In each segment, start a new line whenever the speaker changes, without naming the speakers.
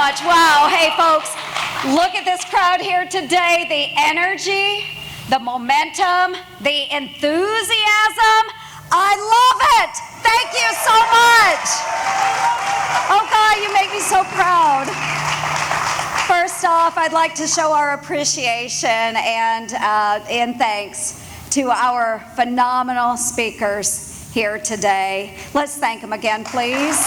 much. Wow. Hey, folks, look at this crowd here today. The energy, the momentum, the enthusiasm. I love it. Thank you so much. Oh, God, you make me so proud. First off, I'd like to show our appreciation and thanks to our phenomenal speakers here today. Let's thank them again, please.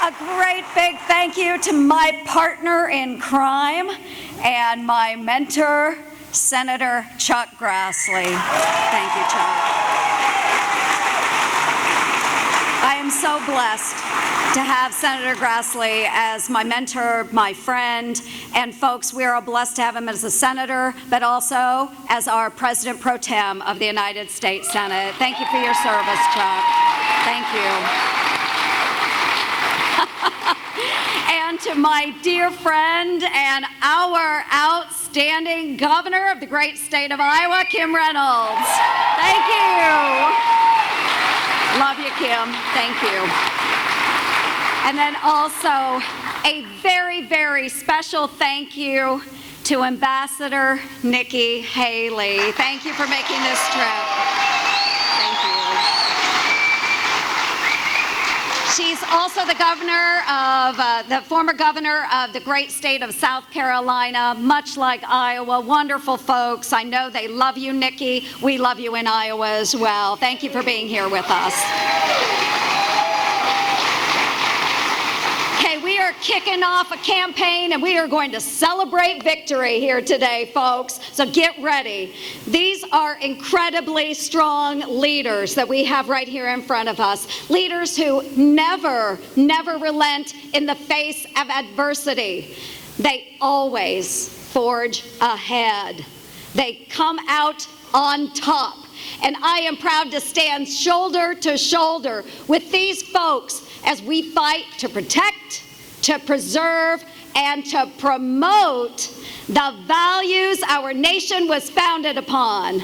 A great big thank you to my partner in crime and my mentor, Senator Chuck Grassley. Thank you, Chuck. I am so blessed to have Senator Grassley as my mentor, my friend, and folks, we are blessed to have him as a senator, but also as our President Pro Tem of the United States Senate. Thank you for your service, Chuck. Thank you. And to my dear friend and our outstanding governor of the great state of Iowa, Kim Reynolds. Thank you. Love you, Kim. Thank you. And then also a very, very special thank you to Ambassador Nikki Haley. Thank you for making this trip. Thank you. She's also the governor of, the former governor of the great state of South Carolina, much like Iowa. Wonderful folks. I know they love you, Nikki. We love you in Iowa as well. Thank you for being here with us. Okay, we are kicking off a campaign and we are going to celebrate victory here today, folks. So get ready. These are incredibly strong leaders that we have right here in front of us. Leaders who never relent in the face of adversity. They always forge ahead. They come out on top. And I am proud to stand shoulder to shoulder with these folks as we fight to protect, to preserve, and to promote the values our nation was founded upon.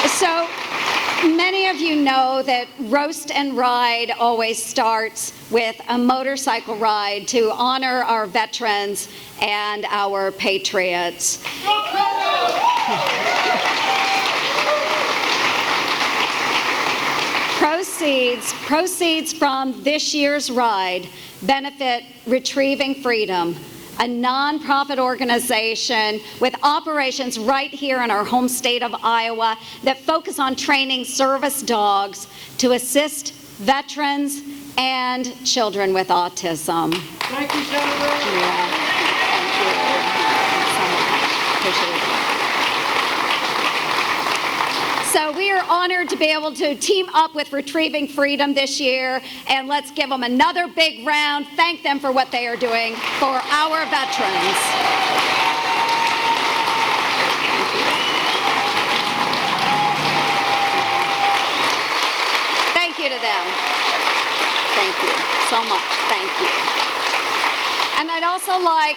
So many of you know that Roast and Ride always starts with a motorcycle ride to honor our veterans and our patriots. Proceeds from this year's ride benefit Retrieving Freedom, a nonprofit organization with operations right here in our home state of Iowa that focus on training service dogs to assist veterans and children with autism.
Thank you, Senator.
Yeah. Thank you. Thanks so much. Appreciate it. So we are honored to be able to team up with Retrieving Freedom this year, and let's give them another big round. Thank them for what they are doing for our veterans. Thank you to them. Thank you so much. Thank you. And I'd also like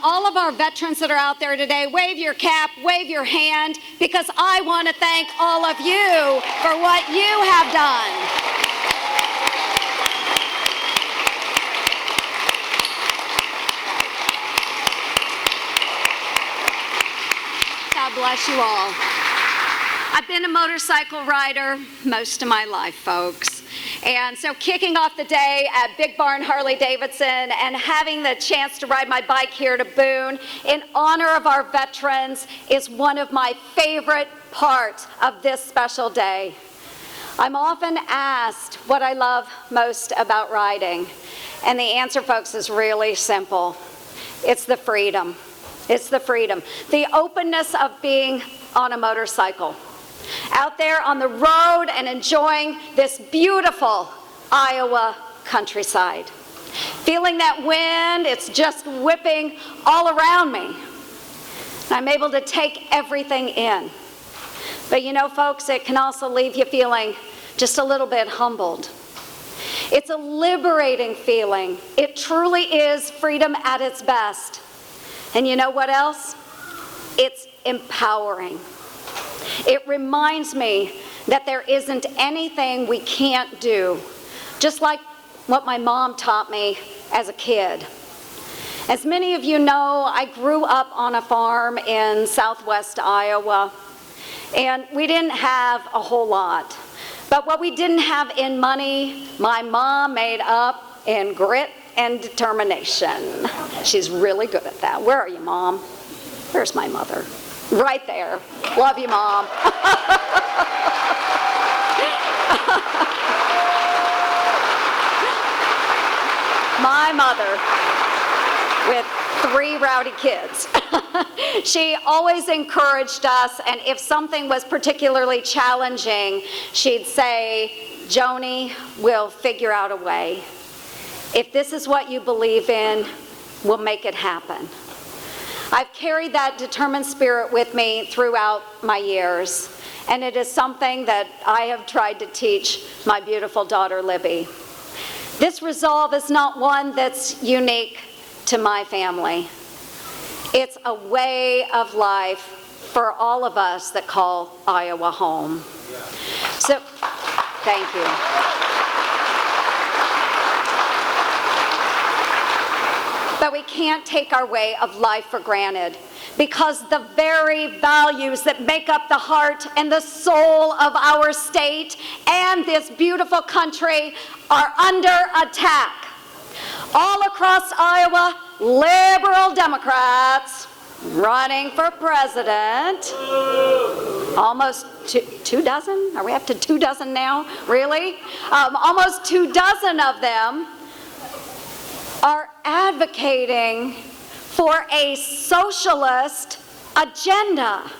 all of our veterans that are out there today, wave your cap, wave your hand, because I want to thank all of you for what you have done. God bless you all. I've been a motorcycle rider most of my life, folks. And so kicking off the day at Big Barn Harley-Davidson and having the chance to ride my bike here to Boone in honor of our veterans is one of my favorite parts of this special day. I'm often asked what I love most about riding. And the answer, folks, is really simple. It's the freedom. It's the freedom. The openness of being on a motorcycle. Out there on the road and enjoying this beautiful Iowa countryside. Feeling that wind, it's just whipping all around me. I'm able to take everything in. But you know, folks, it can also leave you feeling just a little bit humbled. It's a liberating feeling. It truly is freedom at its best. And you know what else? It's empowering. It reminds me that there isn't anything we can't do, just like what my mom taught me as a kid. As many of you know, I grew up on a farm in southwest Iowa, and we didn't have a whole lot. But what we didn't have in money, my mom made up in grit and determination. She's really good at that. Where are you, Mom? Where's my mother? Right there. Love you, Mom. My mother, with 3 rowdy kids. She always encouraged us, and if something was particularly challenging, she'd say, Joni, we'll figure out a way. If this is what you believe in, we'll make it happen. I've carried that determined spirit with me throughout my years, and it is something that I have tried to teach my beautiful daughter, Libby. This resolve is not one that's unique to my family. It's a way of life for all of us that call Iowa home. So, thank you. But we can't take our way of life for granted, because the very values that make up the heart and the soul of our state and this beautiful country are under attack. All across Iowa, liberal Democrats running for president. Almost two dozen? Are we up to 2 dozen now? Really? Almost 2 dozen of them are advocating for a socialist agenda.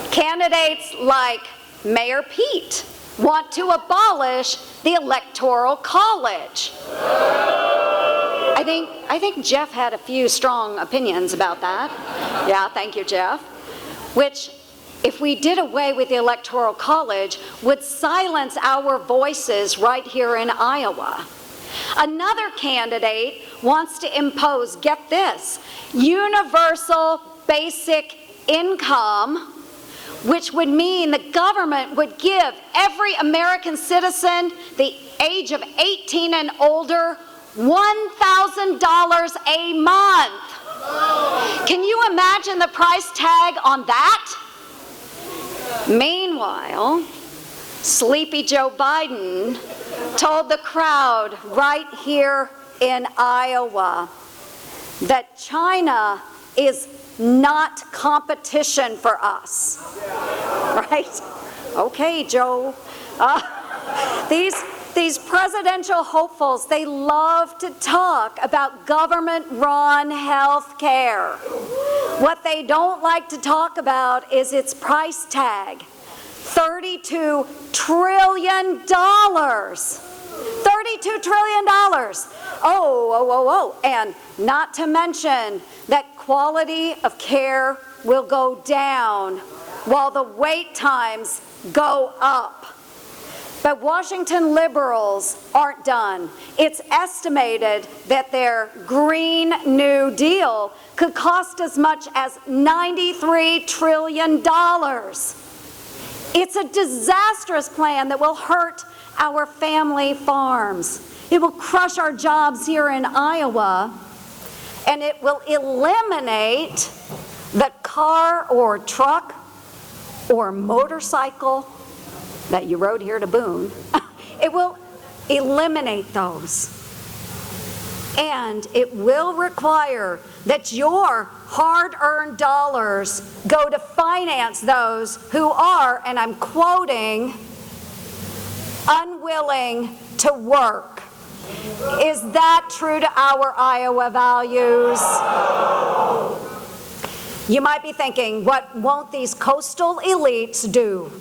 Candidates like Mayor Pete want to abolish the Electoral College. I think Jeff had a few strong opinions about that. Yeah, thank you, Jeff. Which, if we did away with the Electoral College, would silence our voices right here in Iowa. Another candidate wants to impose, get this, universal basic income, which would mean the government would give every American citizen the age of 18 and older $1,000 a month. Can you imagine the price tag on that? Meanwhile, sleepy Joe Biden told the crowd right here in Iowa that China is not competition for us. Right? Okay, Joe. These presidential hopefuls, they love to talk about government-run health care. What they don't like to talk about is its price tag. $32 trillion. $32 trillion. Oh. And not to mention that quality of care will go down while the wait times go up. But Washington liberals aren't done. It's estimated that their Green New Deal could cost as much as $93 trillion. It's a disastrous plan that will hurt our family farms. It will crush our jobs here in Iowa, and it will eliminate the car or truck or motorcycle that you rode here to Boone. It will eliminate those. And it will require that your hard-earned dollars go to finance those who are, and I'm quoting, unwilling to work. Is that true to our Iowa values? You might be thinking, what won't these coastal elites do?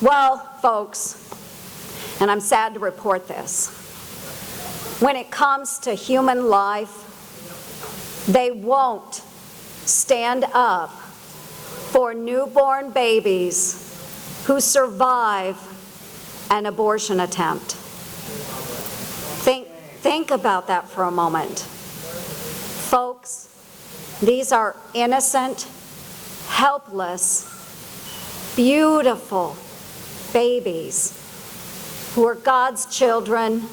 Well, folks, and I'm sad to report this, when it comes to human life, they won't stand up for newborn babies who survive an abortion attempt. Think about that for a moment. Folks, These are innocent, helpless, beautiful babies who are God's children,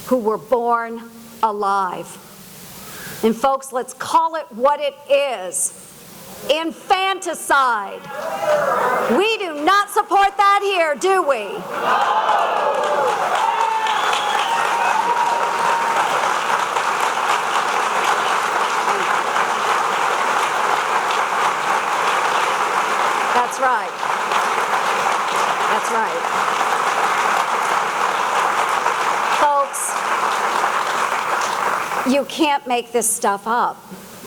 who were born alive. And folks, let's call it what it is. Infanticide. We do not support that here, do we? That's right. That's right. Folks, you can't make this stuff up.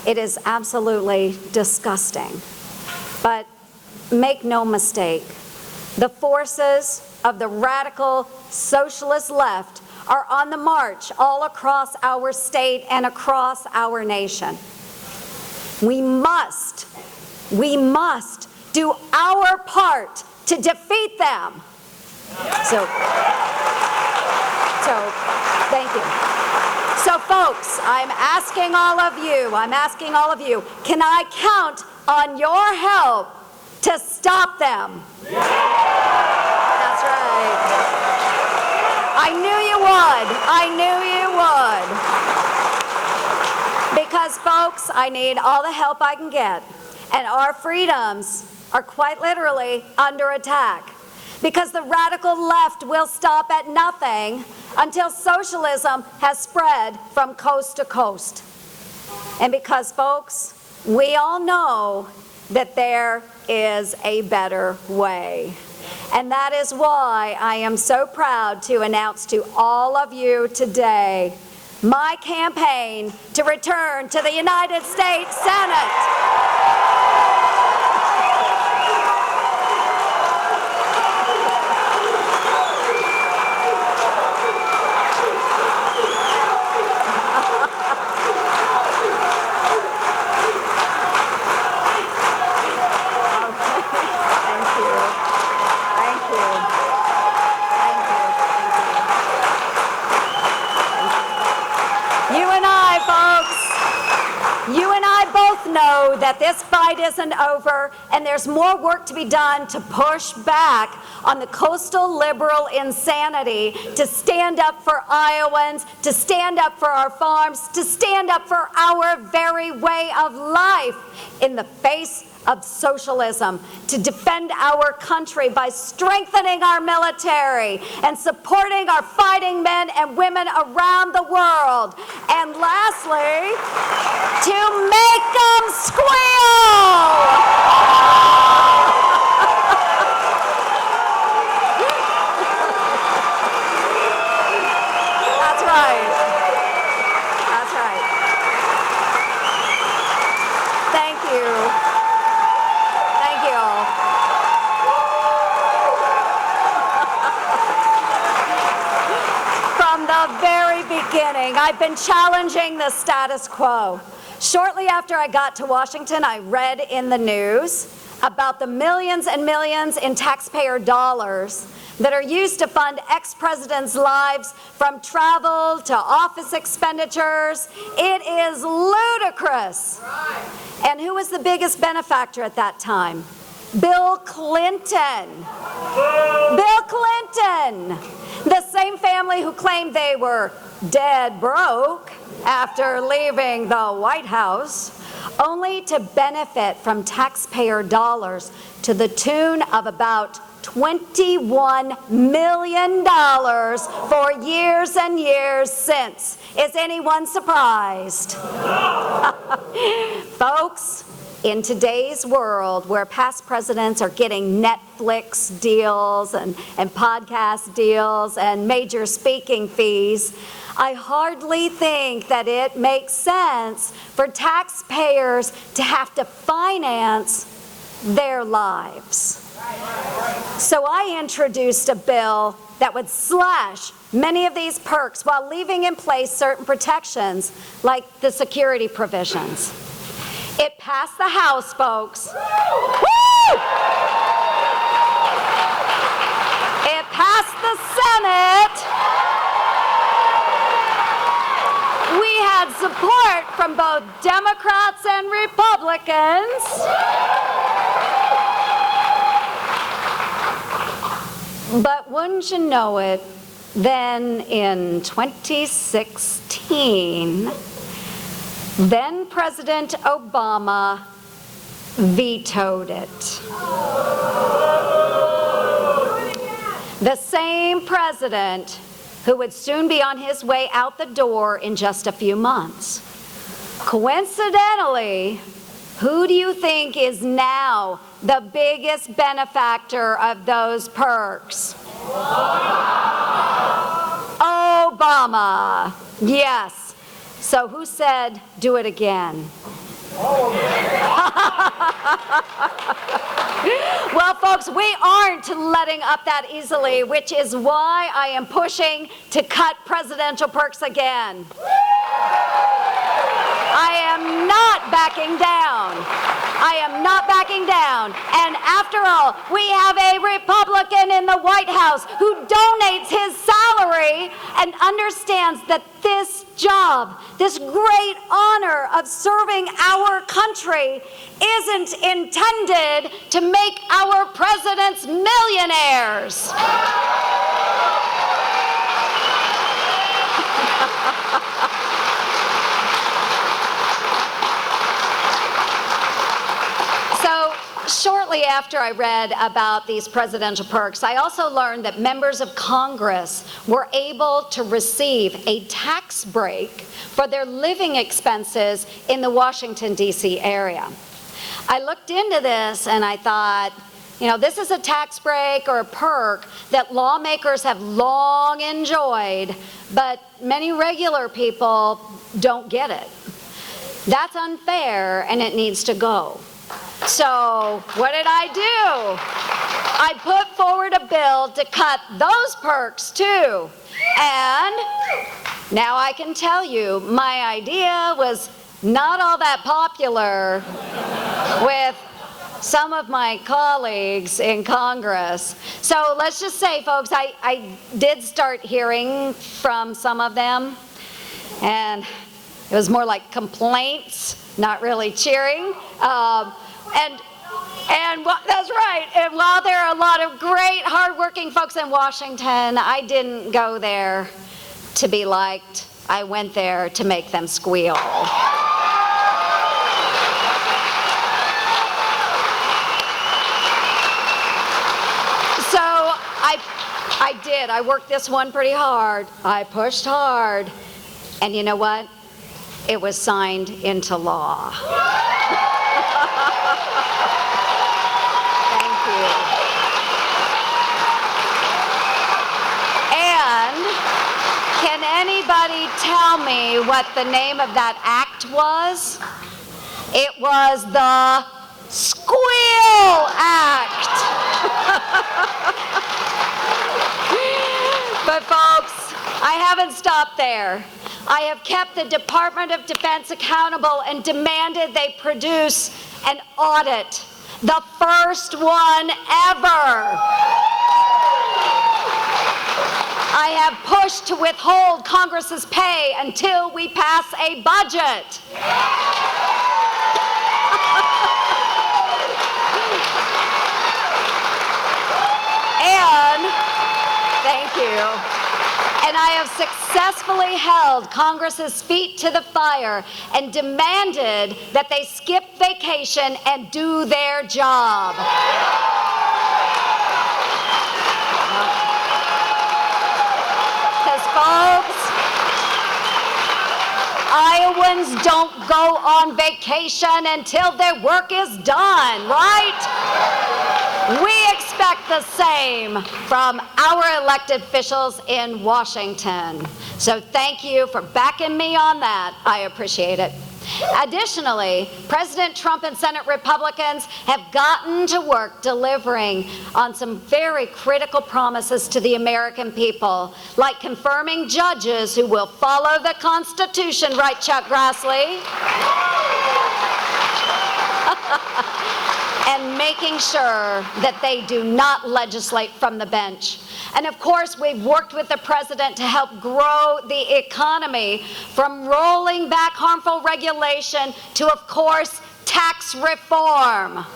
It is absolutely disgusting. But make no mistake, the forces of the radical socialist left are on the march all across our state and across our nation. We must do our part to defeat them. So thank you. So folks, I'm asking all of you, can I count on your help to stop them? That's right. I knew you would. Because folks, I need all the help I can get. And our freedoms are quite literally under attack. Because the radical left will stop at nothing until socialism has spread from coast to coast. And because, folks, we all know that there is a better way. And that is why I am so proud to announce to all of you today my campaign to return to the United States Senate. Know that this fight isn't over, and there's more work to be done to push back on the coastal liberal insanity, to stand up for Iowans, to stand up for our farms, to stand up for our very way of life in the face of socialism, to defend our country by strengthening our military and supporting our fighting men and women around the world. And lastly, to make them squeal! That's right. That's right. Thank you. From the very beginning, I've been challenging the status quo. Shortly after I got to Washington, I read in the news about the millions and millions in taxpayer dollars that are used to fund ex-presidents' lives, from travel to office expenditures. It is ludicrous. Right. And who was the biggest benefactor at that time? Bill Clinton. Bill Clinton. The same family who claimed they were dead broke after leaving the White House, only to benefit from taxpayer dollars to the tune of about $21 million for years and years since. Is anyone surprised? Folks, in today's world where past presidents are getting Netflix deals and podcast deals and major speaking fees, I hardly think that it makes sense for taxpayers to have to finance their lives. So I introduced a bill that would slash many of these perks while leaving in place certain protections like the security provisions. It passed the House, folks. Woo! It passed the Senate. We had support from both Democrats and Republicans. But wouldn't you know it, then in 2016, then President Obama vetoed it. The same president who would soon be on his way out the door in just a few months. Coincidentally, who do you think is now the biggest benefactor of those perks? Obama. Yes. So who said, do it again? Well, folks, we aren't letting up that easily, which is why I am pushing to cut presidential perks again. I am not backing down. I am not backing down. And after all, we have a Republican in the White House who donates his salary and understands that this job, this great honor of serving our country, isn't intended to make our presidents millionaires. Shortly after I read about these presidential perks, I also learned that members of Congress were able to receive a tax break for their living expenses in the Washington, D.C. area. I looked into this and I thought, you know, this is a tax break or a perk that lawmakers have long enjoyed, but many regular people don't get it. That's unfair and it needs to go. So what did I do? I put forward a bill to cut those perks too. And now I can tell you, my idea was not all that popular with some of my colleagues in Congress. So let's just say, folks, I did start hearing from some of them, and it was more like complaints, not really cheering. That's right. And while there are a lot of great, hardworking folks in Washington, I didn't go there to be liked. I went there to make them squeal. So I did. I worked this one pretty hard. I pushed hard. And you know what? It was signed into law. Thank you. And can anybody tell me what the name of that act was? It was the Squeal Act. But folks, I haven't stopped there. I have kept the Department of Defense accountable and demanded they produce an audit, the first one ever. I have pushed to withhold Congress's pay until we pass a budget. And, thank you. And I have successfully held Congress's feet to the fire and demanded that they skip vacation and do their job. Because, folks, Iowans don't go on vacation until their work is done, right? We expect the same from our elected officials in Washington. So thank you for backing me on that. I appreciate it. Additionally, President Trump and Senate Republicans have gotten to work delivering on some very critical promises to the American people, like confirming judges who will follow the Constitution, right, Chuck Grassley? and making sure that they do not legislate from the bench. And of course, we've worked with the president to help grow the economy from rolling back harmful regulation to, of course, tax reform.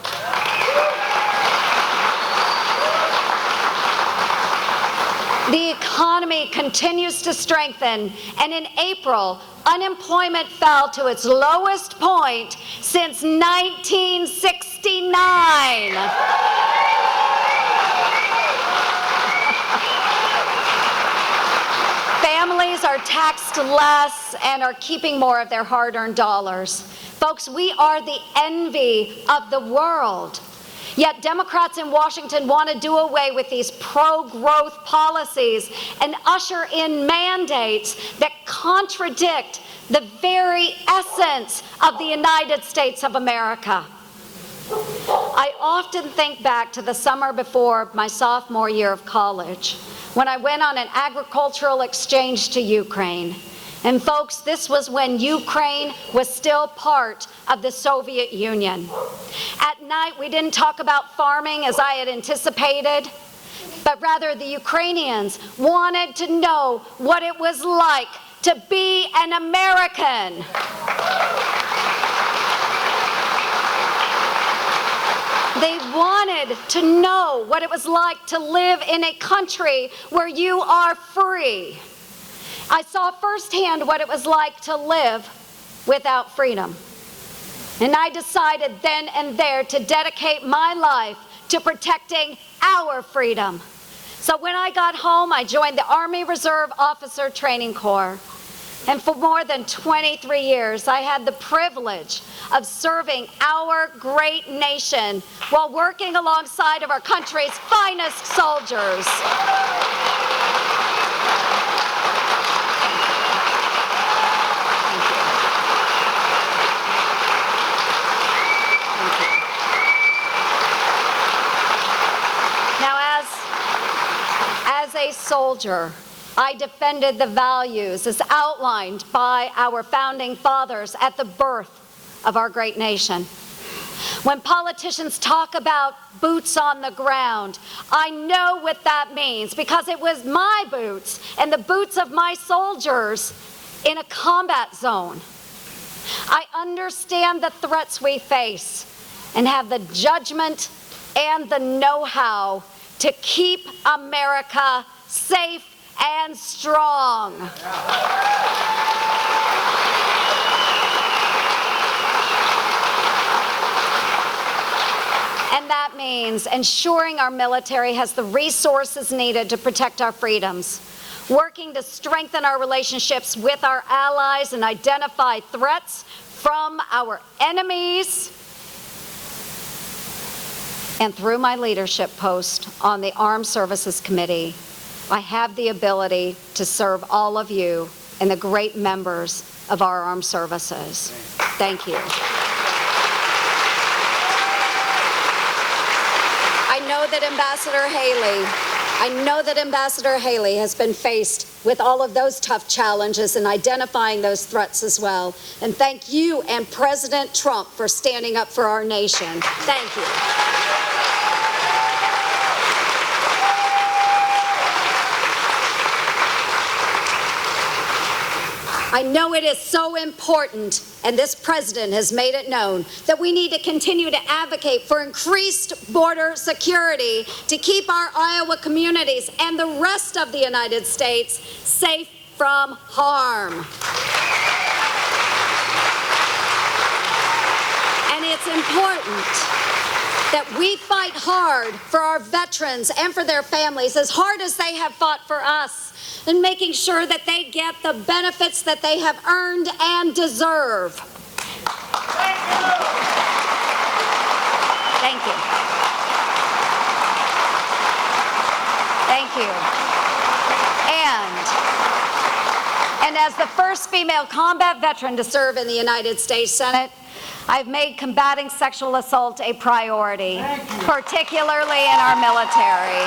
The economy continues to strengthen, and in April, unemployment fell to its lowest point since 1969. Families are taxed less and are keeping more of their hard-earned dollars. Folks, we are the envy of the world. Yet Democrats in Washington want to do away with these pro-growth policies and usher in mandates that contradict the very essence of the United States of America. I often think back to the summer before my sophomore year of college, when I went on an agricultural exchange to Ukraine. And folks, this was when Ukraine was still part of the Soviet Union. At night, we didn't talk about farming as I had anticipated, but rather the Ukrainians wanted to know what it was like to be an American. They wanted to know what it was like to live in a country where you are free. I saw firsthand what it was like to live without freedom. And I decided then and there to dedicate my life to protecting our freedom. So when I got home, I joined the Army Reserve Officer Training Corps. And for more than 23 years, I had the privilege of serving our great nation while working alongside of our country's finest soldiers. As a soldier, I defended the values as outlined by our founding fathers at the birth of our great nation. When politicians talk about boots on the ground, I know what that means because it was my boots and the boots of my soldiers in a combat zone. I understand the threats we face and have the judgment and the know-how to keep America safe and strong. And that means ensuring our military has the resources needed to protect our freedoms, working to strengthen our relationships with our allies and identify threats from our enemies. And through my leadership post on the Armed Services Committee, I have the ability to serve all of you and the great members of our armed services. Thank you. I know that Ambassador Haley has been faced with all of those tough challenges and identifying those threats as well. And thank you and President Trump for standing up for our nation. Thank you. I know it is so important, and this president has made it known, that we need to continue to advocate for increased border security to keep our Iowa communities and the rest of the United States safe from harm. And it's important that we fight hard for our veterans and for their families, as hard as they have fought for us, and making sure that they get the benefits that they have earned and deserve. Thank you. Thank you. And as the first female combat veteran to serve in the United States Senate, I've made combating sexual assault a priority, particularly in our military.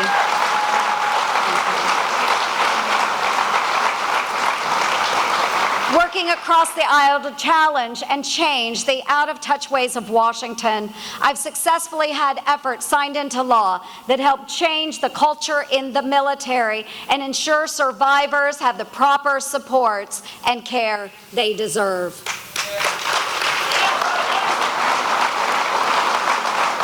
Working walking across the aisle to challenge and change the out-of-touch ways of Washington, I've successfully had efforts signed into law that help change the culture in the military and ensure survivors have the proper supports and care they deserve.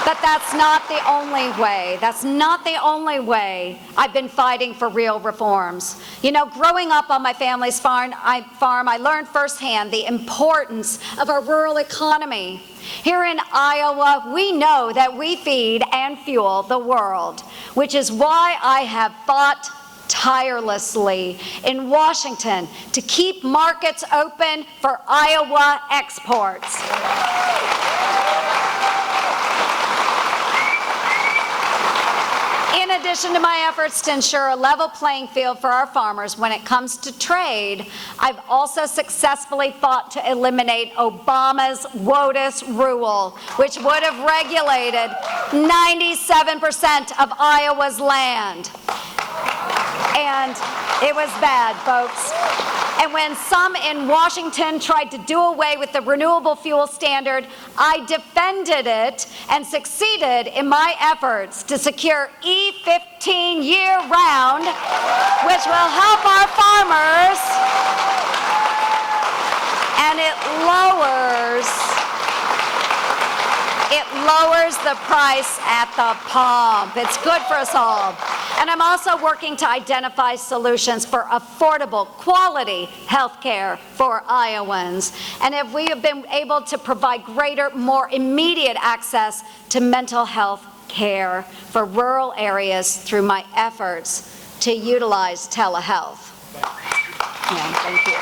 But that's not the only way. That's not the only way I've been fighting for real reforms. You know, growing up on my family's farm, I learned firsthand the importance of a rural economy. Here in Iowa, we know that we feed and fuel the world, which is why I have fought tirelessly in Washington to keep markets open for Iowa exports. In addition to my efforts to ensure a level playing field for our farmers when it comes to trade, I've also successfully fought to eliminate Obama's WOTUS rule, which would have regulated 97% of Iowa's land. And it was bad, folks. And when some in Washington tried to do away with the renewable fuel standard, I defended it and succeeded in my efforts to secure E15 year-round, which will help our farmers, and it lowers the price at the pump. It's good for us all. And I'm also working to identify solutions for affordable, quality health care for Iowans. And if we have been able to provide greater, more immediate access to mental health care for rural areas through my efforts to utilize telehealth. Yeah, thank you.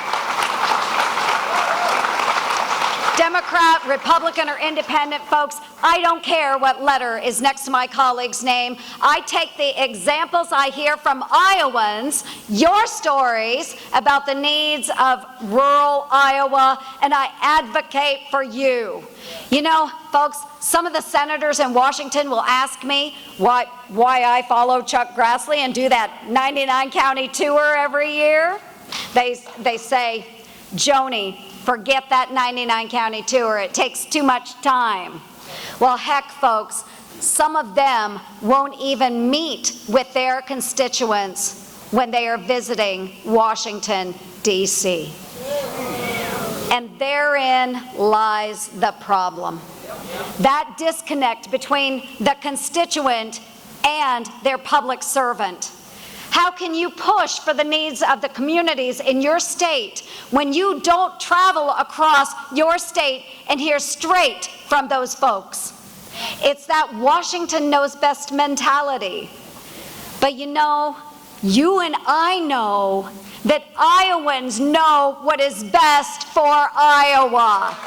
Democrat, Republican, or independent, folks, I don't care what letter is next to my colleague's name. I take the examples I hear from Iowans, your stories about the needs of rural Iowa, and I advocate for you. You know, folks, some of the senators in Washington will ask me why I follow Chuck Grassley and do that 99 county tour every year. They say, Joni, forget that 99 county tour. It takes too much time. Well, heck, folks, some of them won't even meet with their constituents when they are visiting Washington, D.C. And therein lies the problem. That disconnect between the constituent and their public servant. How can you push for the needs of the communities in your state when you don't travel across your state and hear straight from those folks? It's that Washington knows best mentality. But you know, you and I know that Iowans know what is best for Iowa.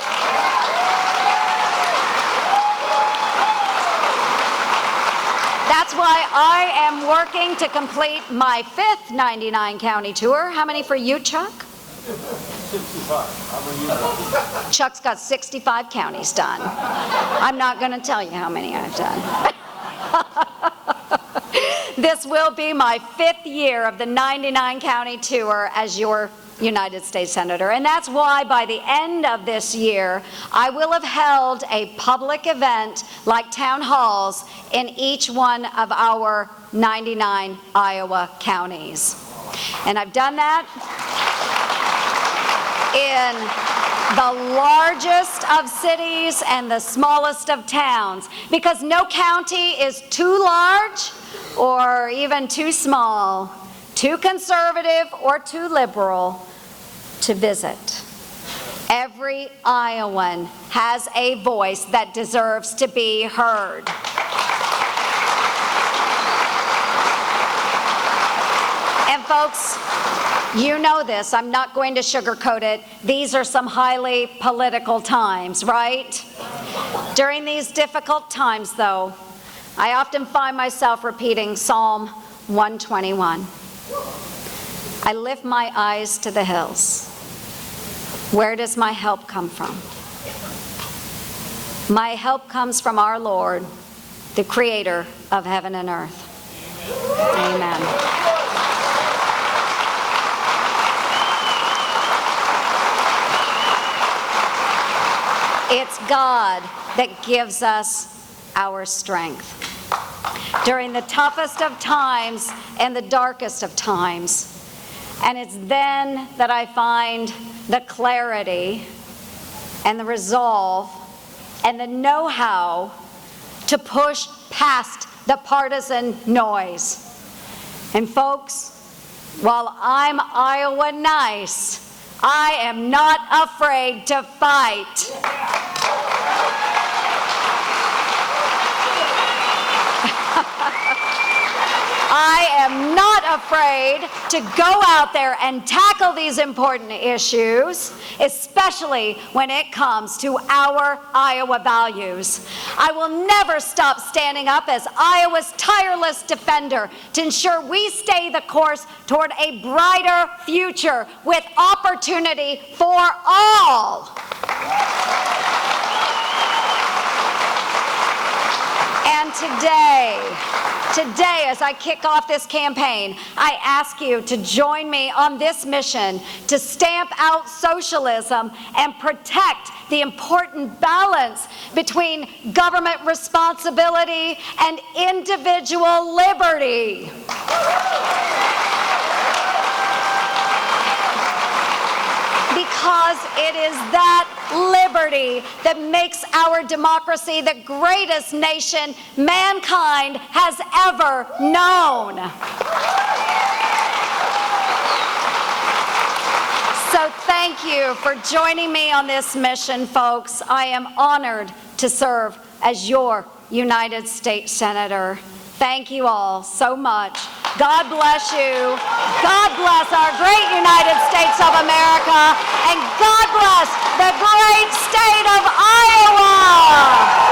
That's why I am working to complete my 5th 99 county tour. How many for you, Chuck?
65.
Chuck's got 65 counties done. I'm not going to tell you how many I've done. This will be my 5th year of the 99 county tour as your United States Senator. And that's why by the end of this year, I will have held a public event like town halls in each one of our 99 Iowa counties. And I've done that in the largest of cities and the smallest of towns, because no county is too large or even too small, too conservative or too liberal to visit. Every Iowan has a voice that deserves to be heard. And folks, you know this, I'm not going to sugarcoat it. These are some highly political times, right? During these difficult times, though, I often find myself repeating Psalm 121. I lift my eyes to the hills. Where does my help come from? My help comes from our Lord, the creator of heaven and earth. Amen. It's God that gives us our strength. During the toughest of times and the darkest of times. And it's then that I find the clarity and the resolve and the know-how to push past the partisan noise. And folks, while I'm Iowa nice, I am not afraid to fight. I am not afraid to go out there and tackle these important issues, especially when it comes to our Iowa values. I will never stop standing up as Iowa's tireless defender to ensure we stay the course toward a brighter future with opportunity for all. And today, as I kick off this campaign, I ask you to join me on this mission to stamp out socialism and protect the important balance between government responsibility and individual liberty. Because it is that liberty that makes our democracy the greatest nation mankind has ever known. So thank you for joining me on this mission, folks. I am honored to serve as your United States Senator. Thank you all so much. God bless you. God bless our great United States of America. And God bless the great state of Iowa.